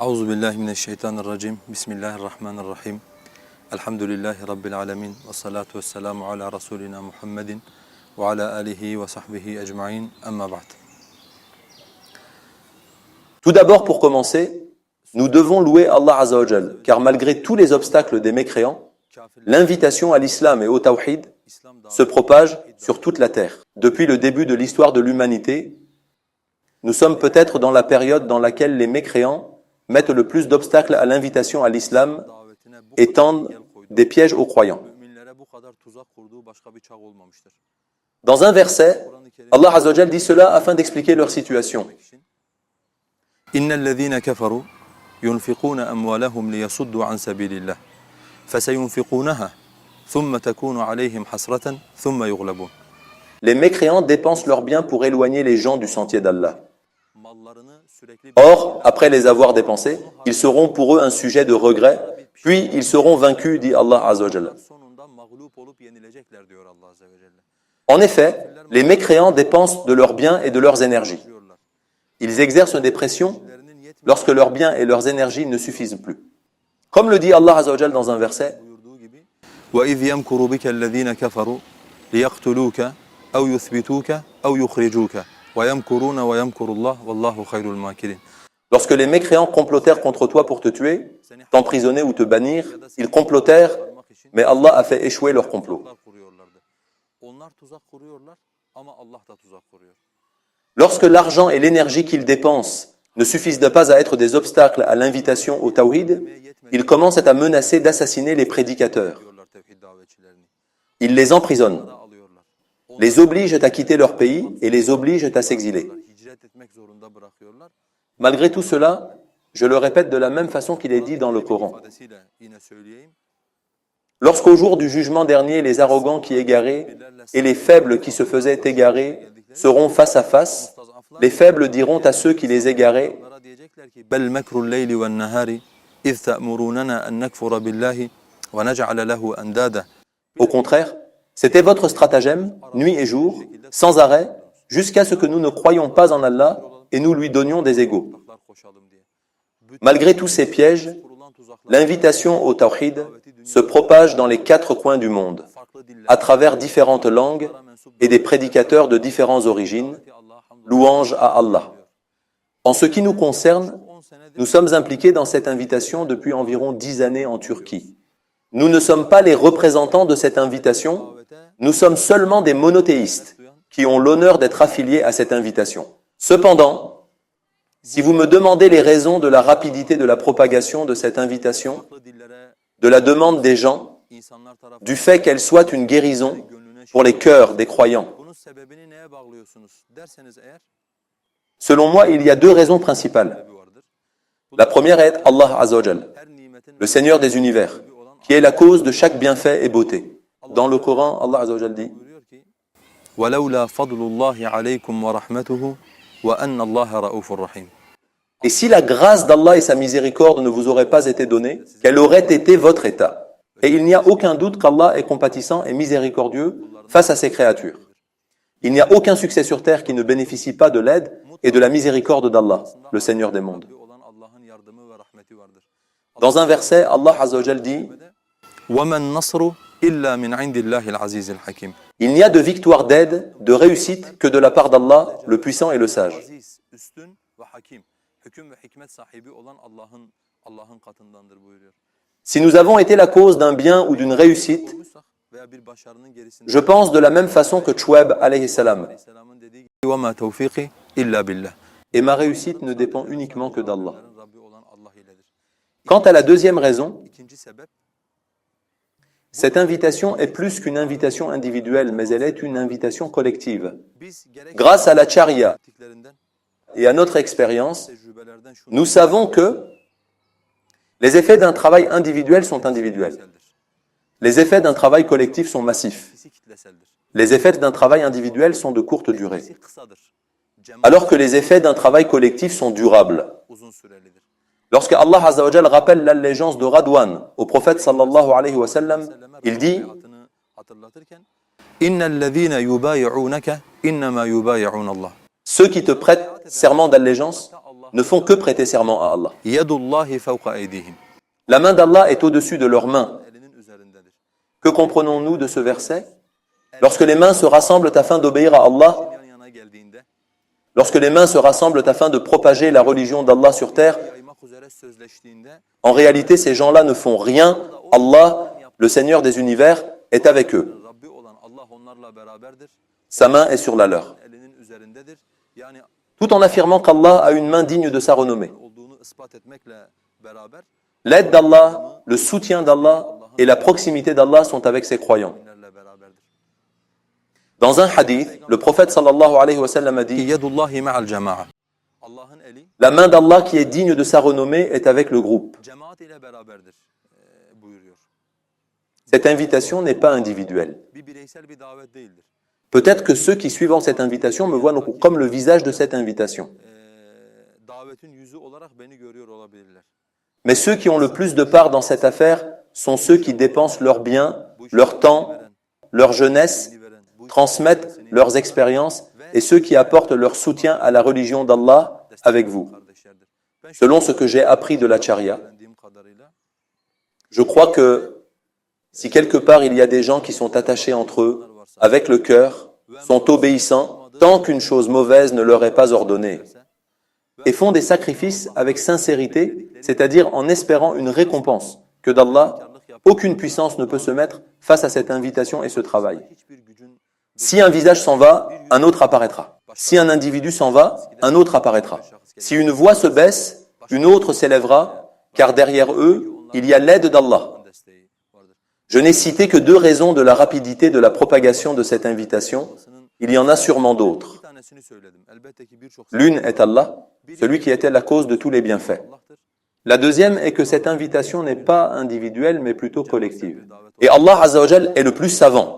أعوذ بالله من الشيطان الرجيم بسم الله الرحمن الرحيم الحمد لله رب العالمين والصلاة والسلام على رسولنا محمد وعلى آله وصحبه أجمعين أما بعد. Tout d'abord, pour commencer, nous devons louer Allah Azza wa Jal, car malgré tous les obstacles des mécréants, l'invitation à l'islam et au tawhid se propage sur toute la terre. Depuis le début de l'histoire de l'humanité, nous sommes peut-être dans la période dans laquelle les mécréants mettent le plus d'obstacles à l'invitation à l'islam et tendent des pièges aux croyants. Dans un verset, Allah Azza wa Jal dit cela afin d'expliquer leur situation. إن الذين كفروا ينفقون أموالهم ليصدوا عن سبيل الله فسينفقونها ثم تكون عليهم حسرة ثم يغلبون. Les mécréants dépensent leurs biens pour éloigner les gens du sentier d'Allah. Or, après les avoir dépensés, ils seront pour eux un sujet de regret, puis ils seront vaincus, dit Allah Azza wa Jalla. En effet, les mécréants dépensent de leurs biens et de leurs énergies. Ils exercent des pressions lorsque leurs biens et leurs énergies ne suffisent plus. Comme le dit Allah Azza wa Jalla dans un verset, وإذ يمكر بك الذين كفروا ليقتلوك أو يثبتوك أو يخرجوك ويمكرون ويمكر الله والله خير الماكرين. lorsque les mécréants complotèrent contre toi pour te tuer, t'emprisonner ou te bannir, ils complotèrent, mais Allah a fait échouer leur complot. Lorsque l'argent et l'énergie qu'ils dépensent ne suffisent pas à être des obstacles à l'invitation au tawhid, ils commencent à menacer d'assassiner les prédicateurs. Ils les emprisonnent, les obligent à quitter leur pays et les obligent à s'exiler. Malgré tout cela, je le répète de la même façon qu'il est dit dans le Coran. Lorsqu'au jour du jugement dernier, les arrogants qui égaraient et les faibles qui se faisaient égarer seront face à face, les faibles diront à ceux qui les égaraient, بل مكر الليل والنهار إذ تأمروننا أن نكفر بالله ونجعل له أندادا. au contraire, c'était votre stratagème, nuit et jour, sans arrêt, jusqu'à ce que nous ne croyions pas en Allah et nous lui donnions des égaux. Malgré tous ces pièges, l'invitation au tawhid se propage dans les 4 coins du monde, à travers différentes langues et des prédicateurs de différentes origines, louange à Allah. En ce qui nous concerne, nous sommes impliqués dans cette invitation depuis environ 10 années en Turquie. Nous ne sommes pas les représentants de cette invitation, nous sommes seulement des monothéistes qui ont l'honneur d'être affiliés à cette invitation. Cependant, si vous me demandez les raisons de la rapidité de la propagation de cette invitation, de la demande des gens, du fait qu'elle soit une guérison pour les cœurs des croyants, selon moi, il y a 2 raisons principales. La première est Allah Azza wa Jal, le Seigneur des univers, qui est la cause de chaque bienfait et beauté. Dans le Coran, Allah Azza wa Jal dit ولولا فضل الله عليكم ورحمته وأن الله رؤوف رحيم. Et si la grâce d'Allah et sa miséricorde ne vous auraient pas été donnée, quel aurait été votre état? Et il n'y a aucun doute qu'Allah est compatissant et miséricordieux face à ses créatures. Il n'y a aucun succès sur terre qui ne bénéficie pas de l'aide et de la miséricorde d'Allah, le Seigneur des mondes. Dans un verset, Allah Azza wa Jal dit وما النصر إلا من عند الله العزيز الحكيم. il n'y a de victoire, d'aide, de réussite que de la part d'Allah, le puissant et le sage. Si nous avons été la cause d'un bien ou d'une réussite, je pense de la même façon que Chouaib alayhi salam. وما توفيقي إلا بالله. Et ma réussite ne dépend uniquement que d'Allah. Quant à la deuxième raison, cette invitation est plus qu'une invitation individuelle, mais elle est une invitation collective. Grâce à la charia et à notre expérience, nous savons que les effets d'un travail individuel sont individuels. Les effets d'un travail collectif sont massifs. Les effets d'un travail individuel sont de courte durée, alors que les effets d'un travail collectif sont durables. Lorsque Allah Azza wa Jal rappelle l'allégeance de Radwan au prophète sallallahu alayhi wa sallam, il dit إن الذين يبايعونك إنما يبايعون الله. ceux qui te prêtent serment d'allégeance ne font que prêter serment à Allah. Yadullahi fawqa aydihim. La main d'Allah est au-dessus de leurs mains. Elinin üzerindedir. Que comprenons-nous de ce verset? Lorsque les mains se rassemblent afin d'obéir à Allah, Yan yana geldiğinde lorsque les mains se rassemblent afin de propager la religion d'Allah sur terre, yaymak üzere sözleştiğinde en réalité ces gens-là ne font rien. Allah, le Seigneur des univers, est avec eux. Rabbi olan Allah onlarla beraberdir. Sa main est sur la leur. Elinin üzerindedir. Yani Tout en affirmant qu'Allah a une main digne de sa renommée. olduğunu ispat etmekle beraber L'aide d'Allah, le soutien d'Allah et la proximité d'Allah sont avec ses croyants. müminlerle beraberdir. Dans un hadith, le prophète sallallahu alayhi wa sallam a dit Yadullahi ma'al cema'a. Allah'ın eli « La main d'Allah qui est digne de sa renommée est avec le groupe. cemaat ile beraberdir buyuruyor. » Cette invitation n'est pas individuelle. Bir bireysel bir davet değildir. Peut-être que ceux qui suivent cette invitation me voient comme le visage de cette invitation. Davetin yüzü olarak beni görüyor olabilirler. Mais ceux qui ont le plus de part dans cette affaire sont ceux qui dépensent leurs biens, leur temps, leur jeunesse, transmettent leurs expériences et ceux qui apportent leur soutien à la religion d'Allah avec vous. Selon ce que j'ai appris de la charia, je crois que si quelque part il y a des gens qui sont attachés entre eux, avec le cœur, sont obéissants, tant qu'une chose mauvaise ne leur est pas ordonnée, et font des sacrifices avec sincérité, c'est-à-dire en espérant une récompense que d'Allah, aucune puissance ne peut se mettre face à cette invitation et ce travail. Si un visage s'en va, un autre apparaîtra. Si un individu s'en va, un autre apparaîtra. Si une voix se baisse, une autre s'élèvera, car derrière eux, il y a l'aide d'Allah. Je n'ai cité que 2 raisons de la rapidité de la propagation de cette invitation. Il y en a sûrement d'autres. L'une est Allah, celui qui était la cause de tous les bienfaits. La deuxième est que cette invitation n'est pas individuelle, mais plutôt collective. Et Allah Azza wa Jal est le plus savant.